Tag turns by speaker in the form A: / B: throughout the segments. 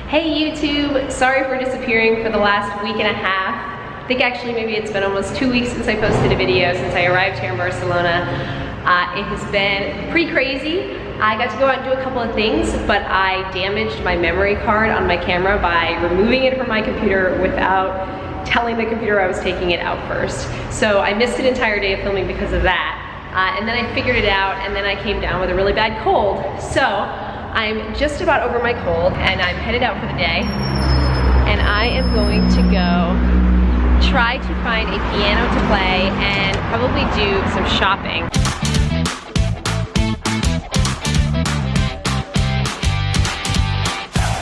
A: Hey YouTube, sorry for disappearing for the last week and a half. I think actually maybe it's been almost 2 weeks since I posted a video since I arrived here in Barcelona. It has been pretty crazy. I got to go out and do a couple of things, but I damaged my memory card on my camera by removing it from my computer without telling the computer I was taking it out first. So I missed an entire day of filming because of that. And then I figured it out, and then I came down with a really bad cold. So I'm just about over my cold, and I'm headed out for the day. And I am going to go try to find a piano to play and probably do some shopping.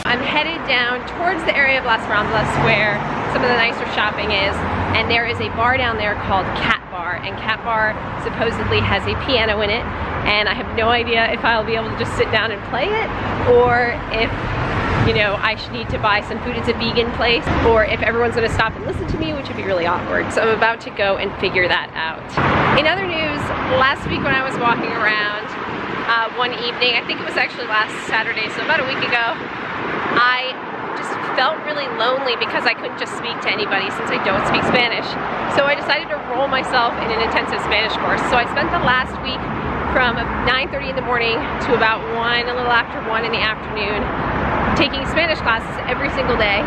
A: I'm headed down towards the area of Las Ramblas where some of the nicer shopping is, and there is a bar down there called Cat Bar, and Cat Bar supposedly has a piano in it, and I have no idea if I'll be able to just sit down and play it, or if, you know, I should need to buy some food. It's a vegan place, or if everyone's gonna stop and listen to me, which would be really awkward. So I'm about to go and figure that out. In other news, last week when I was walking around one evening, I think it was actually last Saturday, so about a week ago, I just felt really lonely because I couldn't just speak to anybody since I don't speak Spanish. So I decided to enroll myself in an intensive Spanish course. So I spent the last week from 9:30 in the morning to about 1, a little after 1 in the afternoon, taking Spanish classes every single day,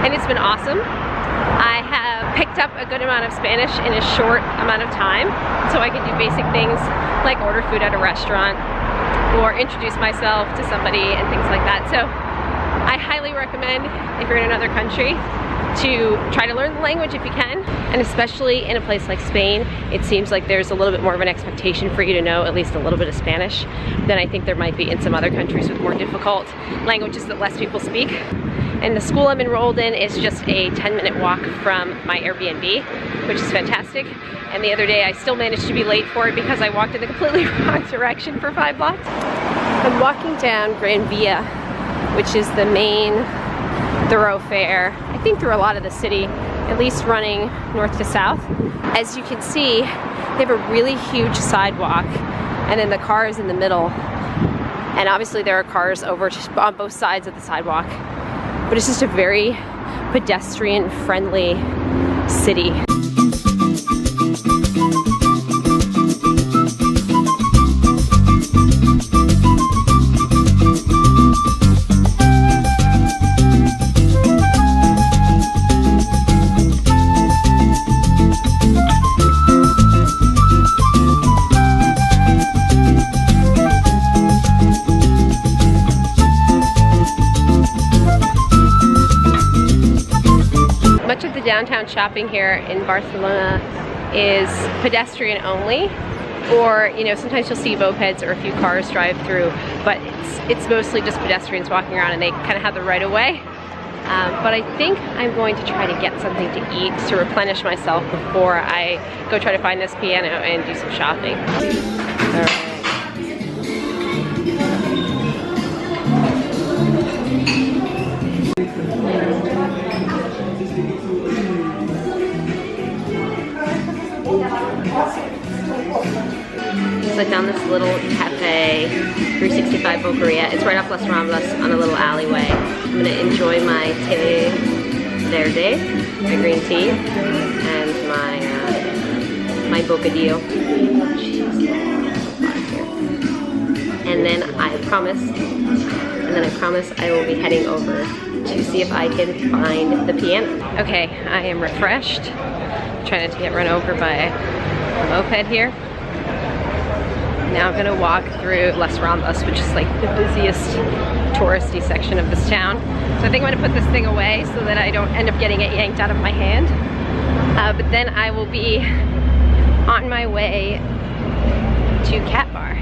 A: and it's been awesome. I have picked up a good amount of Spanish in a short amount of time, so I can do basic things like order food at a restaurant or introduce myself to somebody and things like that. So I highly recommend, if you're in another country, to try to learn the language if you can, and especially in a place like Spain, it seems like there's a little bit more of an expectation for you to know at least a little bit of Spanish than I think there might be in some other countries with more difficult languages that less people speak. And the school I'm enrolled in is just a 10-minute walk from my Airbnb, which is fantastic. And the other day I still managed to be late for it because I walked in the completely wrong direction for 5 blocks. I'm walking down Gran Via, which is the main thoroughfare, I think, through a lot of the city, at least running north to south. As you can see, they have a really huge sidewalk, and then the car is in the middle. And obviously there are cars over on both sides of the sidewalk. But it's just a very pedestrian-friendly city. Much of the downtown shopping here in Barcelona is pedestrian only, or, you know, sometimes you'll see mopeds or a few cars drive through, but it's mostly just pedestrians walking around, and they kind of have the right of way. But I think I'm going to try to get something to eat to replenish myself before I go try to find this piano and do some shopping. All right. So I found this little cafe, 365 Boqueria. It's right off Las Ramblas on a little alleyway. I'm gonna enjoy my té verde, my green tea, and my bocadillo. And then I promise I will be heading over to see if I can find the piano. Okay, I am refreshed. Trying not to get run over by a moped here. Now I'm gonna walk through Las Ramblas, which is like the busiest touristy section of this town. So I think I'm gonna put this thing away so that I don't end up getting it yanked out of my hand. But then I will be on my way to Cat Bar.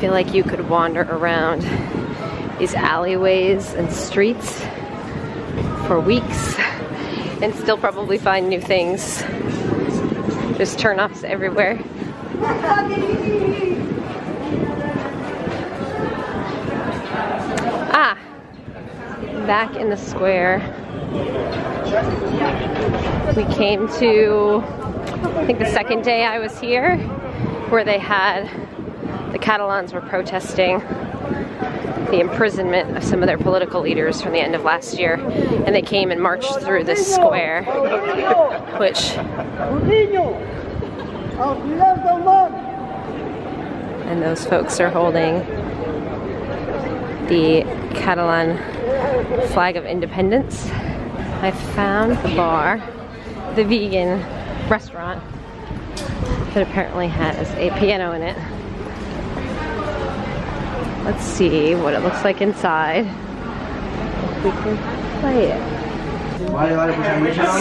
A: Like you could wander around these alleyways and streets for weeks and still probably find new things. There's turnoffs everywhere. back in the square. We came to, I think the second day I was here, where they had, the Catalans were protesting the imprisonment of some of their political leaders from the end of last year, and they came and marched through this square, which, and those folks are holding the Catalan flag of independence. I found the bar, the vegan restaurant, that apparently has a piano in it. Let's see what it looks like inside. If we can play it.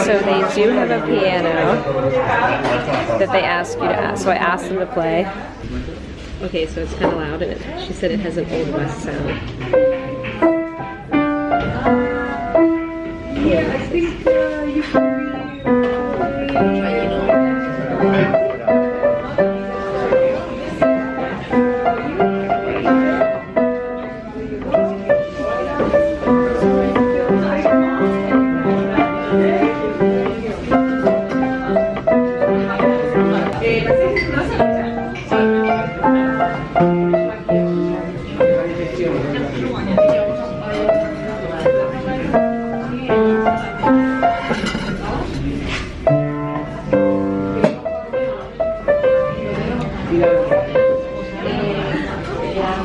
A: So they do have a piano that they ask you to ask. So I asked them to play. Okay, so it's kind of loud, and she said it has an Old West sound.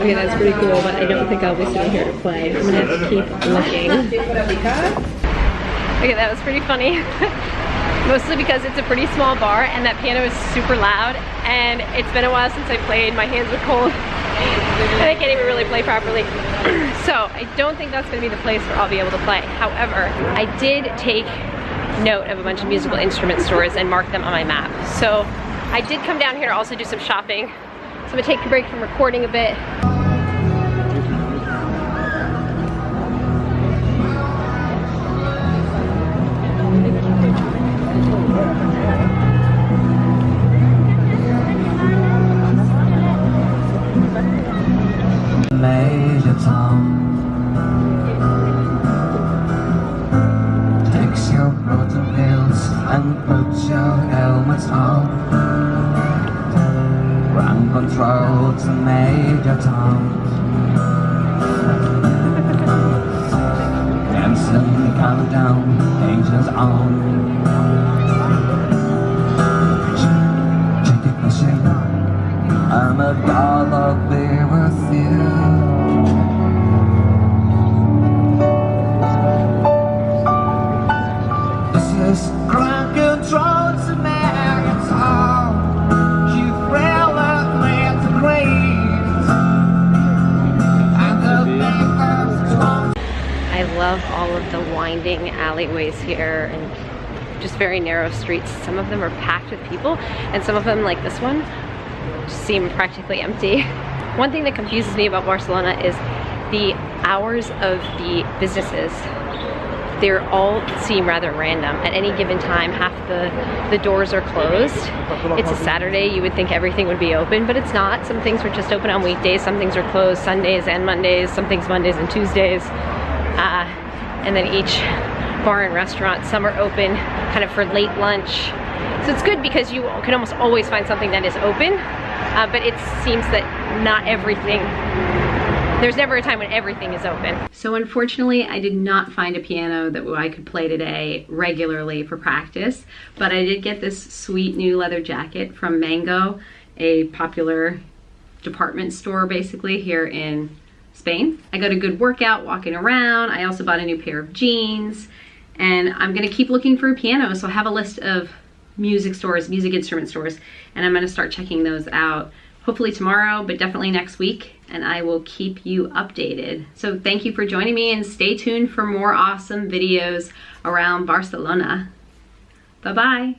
A: Okay, that's pretty cool, but I don't think I'll be sitting here to play. I'm gonna have to keep looking. Okay, that was pretty funny. Mostly because it's a pretty small bar and that piano is super loud, and it's been a while since I played. My hands are cold and I can't even really play properly. So I don't think that's gonna be the place where I'll be able to play. However, I did take note of a bunch of musical instrument stores and mark them on my map. So I did come down here to also do some shopping. So I'm gonna take a break from recording a bit.
B: Major Tom takes your protein pills and puts your helmets on. Ground control to Major Tom. Dancing the countdown, angels on. Check it, machine. I'm a god of beer with you. This is ground control to Major Tom.
A: I love all of the winding alleyways here and just very narrow streets. Some of them are packed with people, and some of them, like this one, seem practically empty. One thing that confuses me about Barcelona is the hours of the businesses. They all seem rather random. At any given time, half the doors are closed. It's a Saturday, you would think everything would be open, but it's not. Some things are just open on weekdays, some things are closed Sundays and Mondays, some things Mondays and Tuesdays. And then each bar and restaurant, some are open kind of for late lunch. So it's good because you can almost always find something that is open, but it seems that not everything, there's never a time when everything is open. So unfortunately, I did not find a piano that I could play today regularly for practice, but I did get this sweet new leather jacket from Mango, a popular department store basically here in Spain. I got a good workout walking around. I also bought a new pair of jeans, and I'm gonna keep looking for a piano. So I have a list of music stores, music instrument stores, and I'm gonna start checking those out hopefully tomorrow, but definitely next week, and I will keep you updated. So thank you for joining me, and stay tuned for more awesome videos around Barcelona. Bye-bye.